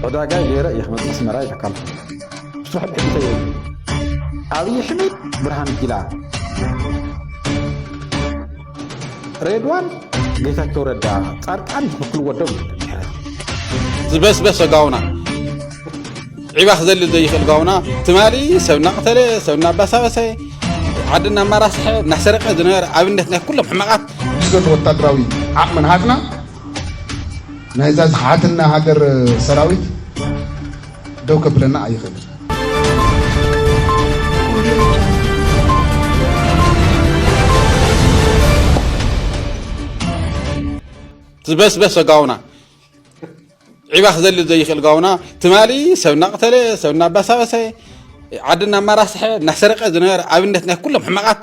عداقاي غير يخمس مسمراي تكلم صح بحبتي أبي حميد برهان الجلال ريدوان قيتاكو ردا صارقان بكل ودو بس قاونا عباخ زل زي خلقاونا تمالي سونا قتله سونا بسابسه عدنا مراسح نحسرق دنيا عبنتنا كلهم حماقات زل وتدراوي عقمن هاتنا نايزاز حاتنا هاجر سراويت دوكب لنا اي خبر بس قاونا عباخ زل زي خلقاونا تمالي سونا قتله سونا بسابسه عدنا مراسح نحسرق دنيا عبنتنا كلهم حماقات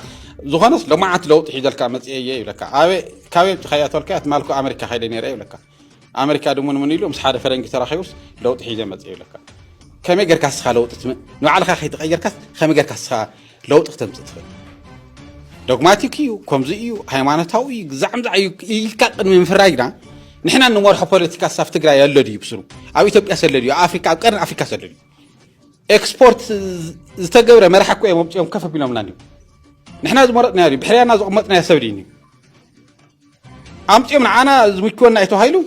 زخانس لو ما عت لو تحيدلك مصيي لك ابي كاوي تخياتولك مالكو امريكا خيدني رأي لك امريكا دمون من يلو مس حدا فرنجي تراخيوس لو تحيده مصيي لك كمي غيركاس خا لو تتم نو على خا تغيركاس خمي غيركاس خا لو تختم تتفل دوغماتيكيو كومزيو هايمانتاوي زعمزعي يلكقن من فراينا نحنا نمرح بوليتيكا صاف تግራይ ያለዲ ይብስሩ ኣብ ኢትዮጵያ ሰለዲ ኣፍሪካ ኣብ ቀርን ኣፍሪካ ሰለዲ ኤክስፖርት ዝተገብረ መራሕኮ የምጽዮም ከፍ ቢሎምና ነው نحنا زمرتنا يا بحريانا زقمتنا يا سوديني أمتي من عنا زميكونا يتوهيلو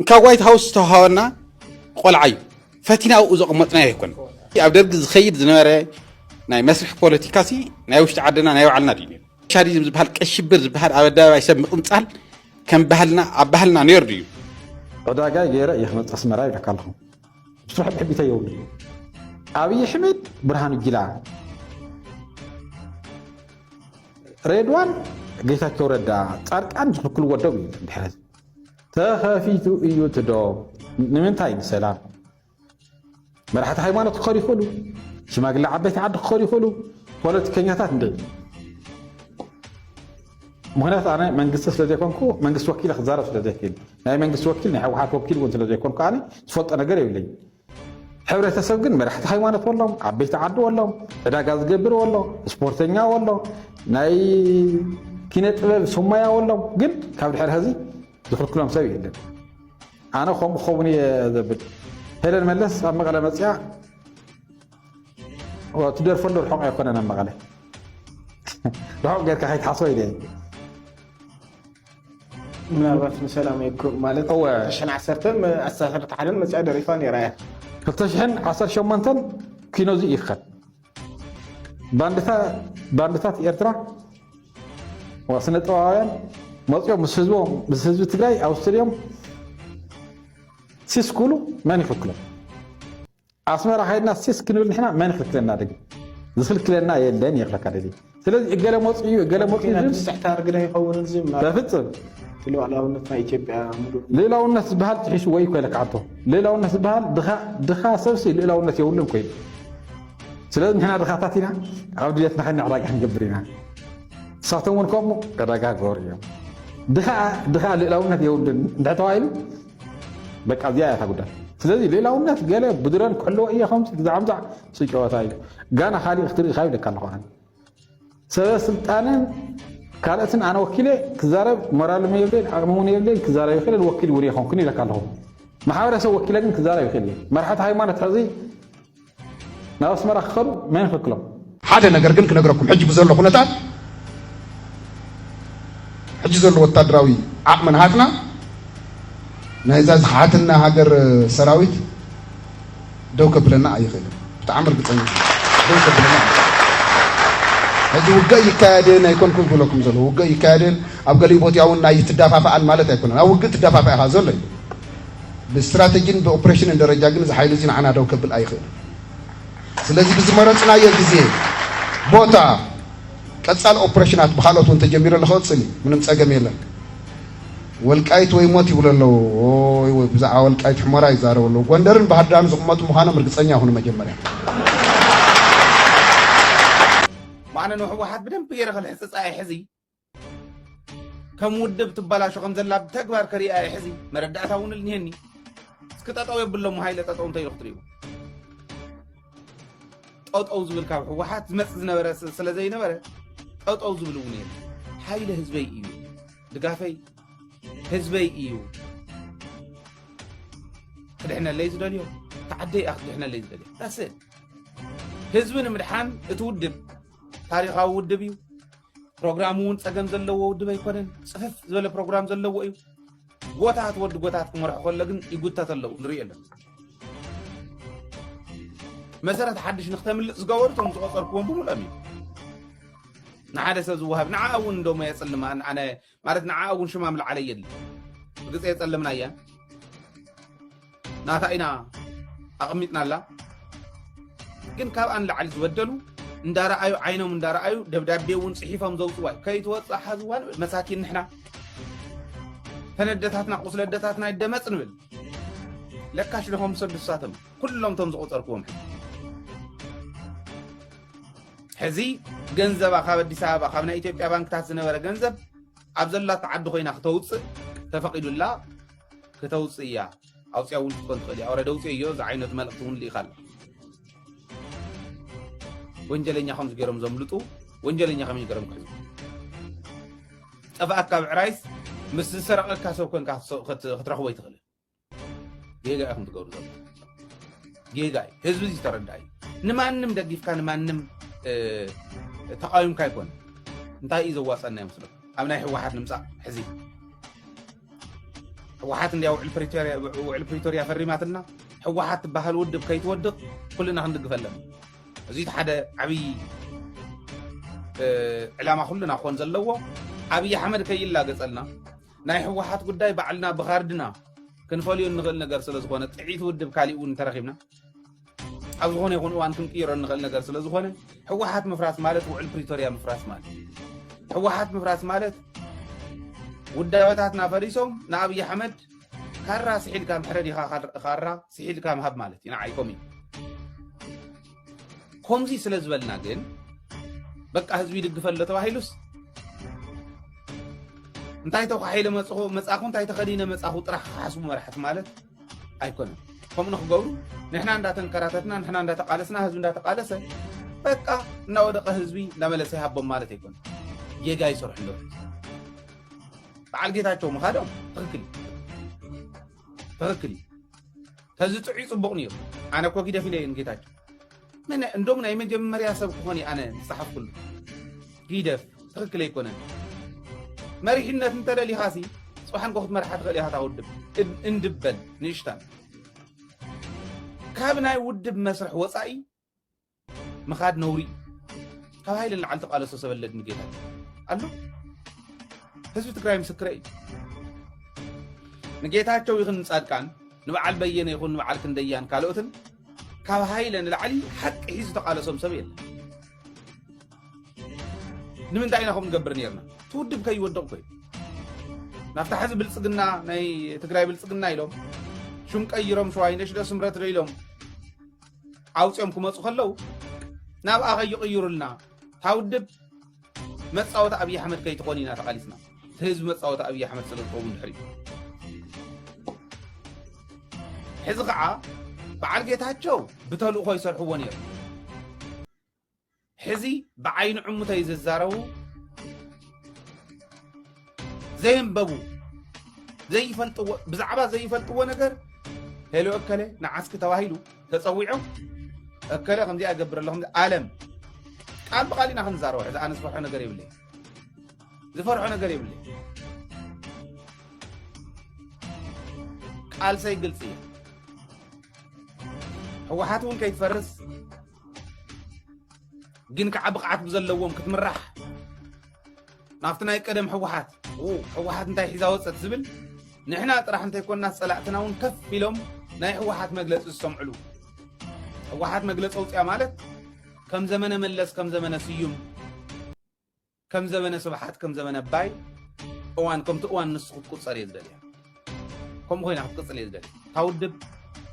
كوايت هاوس تهاونا قلعي فتنا أو زقمتنا يكون أبدرج زخيد زنارة ناي مسرح بوليتيكاسي ناي وش تعدنا ناي وعلنا ديني شادي زبهال كشبر زبهال أبدا يسمى قنصال كم بهلنا نيرديو ودا جاي غير يخمس أسمراي لكالهم بصح بحبي تيوني أبي حميد برهان الجلال ريدوان قيتاكو ردا صارقان بكل ودو بحرز تخافيتو ايو تدو نمنتاي سلام مرحت هايمانوت خوري خلو شماغل عبيت عد خوري خلو ፖለቲከኛታት እንደ مهنات أنا منجس ስለዘይኮንኩ መንግስት ወኪል خزارة ስለዘይክል ናይ መንግስት ወኪል ናይ حوحات ወኪል ወንት ስለዘይኮንኩ أنا تفوت أنا قريب لي ሕብረተሰብ ግን መራሕቲ ሃይማኖት ወሎም ዓበይቲ ዓዲ ወሎም ዕዳጋ ዝገብር ወሎ ስፖርተኛ ወሎ ናይ ኪነ ጥበብ ሶማያ ወሎም ግን ካብ ድሕሪ ሕዚ ዝኽልክሎም ሰብ የለን ኣነ ከምኡ ኸውን እየ ዘብል ሄለን መለስ ኣብ መቐለ መፅያ ትደርፈሉ ርሑቕ ኣይኮነን ኣብ መቐለ ርሑቕ ጌርካ ከይትሓስቦ ኢለ ምናልባት ሰላም ይኩን ማለት ሸን ዓሰርተን ኣሳሰርተ ሓደን መፅያ ደሪፋ ነይራ እያ 2018 كينو زي يخد باندتا إيرترا وسنة طوائن مطيو مسهزو تقاي أوستريوم سيس كولو ما نخلق لهم أسمع راح يدنا سيس كنو نحنا ما نخلق لنا دقي نخلق لنا يدين يخلق هذه سلازي إقالا مطيو تستحتار قده يقول الزم بفتر لو على ونت ما إثيوبيا ليلا ونت بهال تعيش وياك ولا كعطو ليلا ونت بهال دخا سوسي ليلا ونت يقول لهم كويس سلازم نحن دخاتاتنا عوديتنا خلينا عراقة نجبرينا صاتون كم عراقة غوريا دخا ليلا ونت يقول ده توائل بك أذياء تقول سلازم ليلا ونت قال بدران كله أي خمس زعمزع سيكوا تايل جانا خالي اختري خايف لك الله عنه سلطانا كالتن أنا وكيله كزارب مرال ما يبلين عقمون يبلين كزارب يخلي الوكيل وريحهم كني لك الله محاولة سوى وكيله لكن كزارب يخلي مرحلة هاي ما نتهزي ناس مرة خلوا ما ينفكلهم هذا نقرقن كنقرأكم حج بزر خناتات حج زر والتدراوي عقمن هاتنا نايزاز هاتنا هاجر سراويت دوكب لنا أي خير تعمر بتعني دوكب لنا هذا وجاي كادين يكون كل لكم زلوا وجاي كادين أبغى لي بوتي أو ناي تدافع عن مالته يكون أو وجت تدافع هذا لي باستراتيجين بأوبريشن الدرجة جنس حيل زين عنا دوك بالأي خير سلذي بزمرات نايا جزية بوتا كتسال أوبريشنات بحالات وانت جميل الخوت سلي من مسأجمي لك والكايت ويموت يقول له أوه بزع والكايت حمراء يزاره والله وندرن بهدام زقمات مهانا مرقصانيا هون مجمرة أنا نوح واحد بدم بيرغ الحساس أي حزي كم ودب تبلا شو خمسة لاب تكبر كري أي حزي مردعتها ون النهني سكت أطوي بالله مهايلة تطون تيرخ تريو أوز بالكاب واحد مسنا برا سلزينا برا أوز بالونين حايله هزبي إيو دقافي هزبي إيو ክድሕና ለይ ዝደልዮ ተዓደይ ክድሕና ለይ ዝደልዮ ታስእ ህዝብን ምድሓን እትውድብ ታሪኻዊ ውድብ እዩ ፕሮግራም እውን ፀገም ዘለዎ ውድብ ኣይኮነን ፅፍፍ ዝበለ ፕሮግራም ዘለዎ እዩ ጎታት ወዲ ጎታት ክመርሑ ከሎ ግን ይጉታት ኣለዉ ንሪኦ ኣለና መሰረት ሓድሽ ንክተምልእ ዝገበሩ እቶም ዝቆፀርክዎም ብምሎም እዩ ንሓደ ሰብ ዝወሃብ ንዓ እውን እንደሞ የፅልማ ኣነ ማለት ንዓ እውን ሽማ ምልዓለ የለ ብግፀ የፀልምና እያ ናታ ኢና ኣቐሚጥና ኣላ ግን ካብኣ ንላዕሊ ዝበደሉ እንዳረኣዩ ዓይኖም እንዳረኣዩ ደብዳቤ እውን ፅሒፎም ዘውፅዋ ከይትወፅእ ሓዝዋ ንብል መሳኪን ንሕና ተነደታትና ቁስለደታትና ይደመፅ ንብል ለካሽ ለኹም ሰዱሳቶም ኩሎም ቶም ዝቆፀርክዎም ሕዚ ገንዘባ ካብ ኣዲስ ኣበባ ካብ ናይ ኢትዮጵያ ባንክታት ዝነበረ ገንዘብ ኣብ ዘላታ ዓዲ ኮይና ክተውፅእ ተፈቂዱላ ክተውፅእ እያ ኣውፅያ እውን ክትኮን ትኽእል እያ ወረደ ውፅእ እዮ እዚ ዓይነት መልእኽቲ እውን ልኢኻ ኣላ ወንጀለኛ ከምዚ ገይሮም ዘምልጡ ወንጀለኛ ከመይ ገይሮም ክሕዙ ጠፋእካ ብዕራይስ ምስ ዝሰረቐካ ሰብ ኮንካ ክትረኽቦ ይትኽእል ጌጋ ኢኹም ትገብሩ ዘሎ ጌጋ እዩ ህዝቢ እዚ ተረዳ እዩ ንማንም ደጊፍካ ንማንም ተቃዊምካ ይኮን እንታይ እዩ ዘዋፀና ይመስለኩም ኣብ ናይ ሕወሓት ንምፃእ ሕዚ ሕወሓት እንድያ ውዕል ፕሪቶርያ ፈሪማትና ሕወሓት ትበሃል ውድብ ከይትወድቕ ኩልና ክንድግፍ ኣለና እዚ ሓደ ዓብይ ዕላማ ኩልና ክኾን ዘለዎ ኣብይ ኣሕመድ ከይላገፀልና ናይ ሕወሓት ጉዳይ ባዕልና ብኻርድና ክንፈልዮ ንኽእል ነገር ስለ ዝኾነ ጥዒት ውድብ ካሊእ እውን ተረኺብና ኣብ ዝኾነ ይኹን እዋን ክንቅይሮ ንኽእል ነገር ስለ ዝኾነ ሕወሓት ምፍራስ ማለት ውዕል ፕሪቶርያ ምፍራስ ማለት ሕወሓት ምፍራስ ማለት ውዳዮታትና ፈሪሶም ንኣብይ ኣሕመድ ካራ ስሒልካ ምሕረድ ኢኻ ካራ ስሒልካ ምሃብ ማለት እዩ ንዓይኮም እዩ ከምዚ ስለ ዝበልና ግን በቃ ህዝቢ ይድግፈሎ ተባሂሉስ እንታይ ተኻሒለ መጻኹ እንታይ ተኸዲነ መጻኹ ጥራሕ ክሓስቡ መራሕቲ ማለት ኣይኮነን ከምኡ ንክገብሩ ንሕና እንዳተንከራተትና ንሕና እንዳተቃለስና ህዝቢ እንዳተቃለሰ በቃ እናወደቐ ህዝቢ እናመለሰ ይሃቦም ማለት ኣይኮነን ጌጋ ይሰርሑ ኣለዉ በዓል ጌታቸው ምኻዶም ትኽክል ተዚ ጥዑይ ፅቡቕ ነይሩ ኣነ እኮ ጊደፍ ኢለ ጌታቸው እንደም ናይ መጀመርያ ሰብ ክኾን ኣነ ዝፅሓፍ ኩሉ ጊደፍ ትኽክል ኣይኮነን መሪሕነት እንተደሊኻሲ ፅባሕን ኮ ክትመርሓ ትኽእል ኢኻ ታውድብ እንድበል ንእሽታን ካብ ናይ ውድብ መስርሕ ወፃኢ ምኻድ ነውሪ ካብ ሃይለ ንላዓሊ ተቃለሶ ሰበለድ ንጌታቸው ኣሎ ህዝቢ ትግራይ ምስክረ እዩ ንጌታቸው ይኹን ንፃድቃን ንበዓል በየነ ይኹን ንበዓል ክንደያን ካልኦትን ካብ ሃይለ ንላዕሊ ሓቂ ሒዙ ተቃለሶም ሰብ የለን ንምንታይ ኢና ከምኡ ንገብር ነርና ትውድብ ከይወድቕ ኮይ ናብታ ሕዚ ብልፅግና ናይ ትግራይ ብልፅግና ኢሎም ሹም ቀይሮም ሸዋይነሽ ዶ ስምረት ዶ ኢሎም ኣውፅኦም ክመፁ ከለዉ ናብኣ ከይቕይሩልና ታውድብ መፃወታ ኣብይ ኣሕመድ ከይትኾን ኢና ተቃሊስና ህዝቢ መፃወታ ኣብይ ኣሕመድ ስለ ዝኸውን ድሕሪ ሕዚ ከዓ በዓል ጌታቸው ብተልእኮ ይሰርሕዎ ነይሩ ሕዚ ብዓይኒ ዕሙተይ ዝዛረቡ ዘይንበቡ ዘይፈልጥዎ ብዛዕባ ዘይፈልጥዎ ነገር ሄሎ እከለ ንዓስኪ ተባሂሉ ተፀዊዖም እከለ ከምዚኣ ገብር ኣለኹም ኣለም ቃል ብቃል ኢና ክንዛረቦ ሕዚ ኣነ ዝፈርሖ ነገር የብለይ ዝፈርሖ ነገር የብለይ ቃልሰይ ግልፂ እየ ሕወሓት እውን ከይትፈርስ ግን ከዓ ብቕዓት ብዘለዎም ክትምራሕ ናብቲ ናይ ቀደም ሕወሓት እንታይ ሒዛ ወፀት ዝብል ንሕና ጥራሕ እንተይኮንና ፀላእትና እውን ከፍ ኢሎም ናይ ሕወሓት መግለፂ ዝሰምዕሉ ሕወሓት መግለፂ ኣውፅያ ማለት ከም ዘመነ መለስ ከም ዘመነ ስዩም ከም ዘመነ ስብሓት ከም ዘመነ ባይ እዋን ከምቲ እዋን ንሱ ክትቁፀር እየ ዝደልያ ከምኡ ኮይና ክትቅፅል እየ ዝደልያ ታውድብ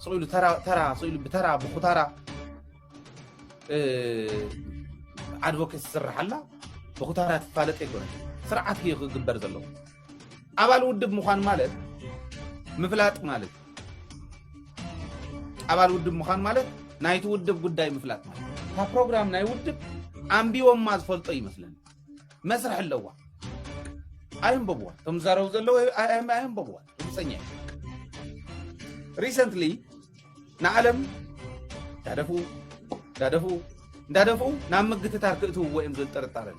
ስኢሉ ተራ ስኢሉ ብተራ ብኩታራ ኣድቮኬት ዝስርሓላ ብኩታራ ትፋለጥ ኣይኮነን ስርዓት እዩ ክግበር ዘለዎ ኣባል ውድብ ምዃን ማለት ምፍላጥ ማለት ኣባል ውድብ ምዃን ማለት ናይቲ ውድብ ጉዳይ ምፍላጥ ማለት ታ ፕሮግራም ናይ ውድብ ኣንቢቦማ ዝፈልጦ ይመስለኒ መስርሕ ኣለዋ ኣይንበብዋ ቶም ዛረቡ ዘለዉ ኣይንበብዋ ርግፀኛ ريسنتلي نعلم دادفو نعم مقت تاركته وين زل ترتارن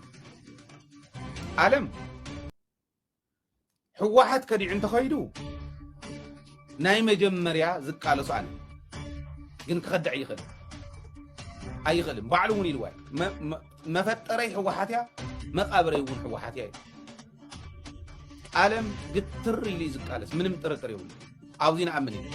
عالم حواحد كدي انت خيدو ناي مجمريا زق على سؤال ግን ክኸድዕ ኣይኽእልን ባዕሉ እውን ኢልዋ መፈጠረይ ሕወሓትያ መቃብረይ እውን ሕወሓትያ እዩ ዓለም ግትር ኢሉ ዝቃለስ ምንም ጥርጥር የብሉ ኣብዚ ንኣምን እዩ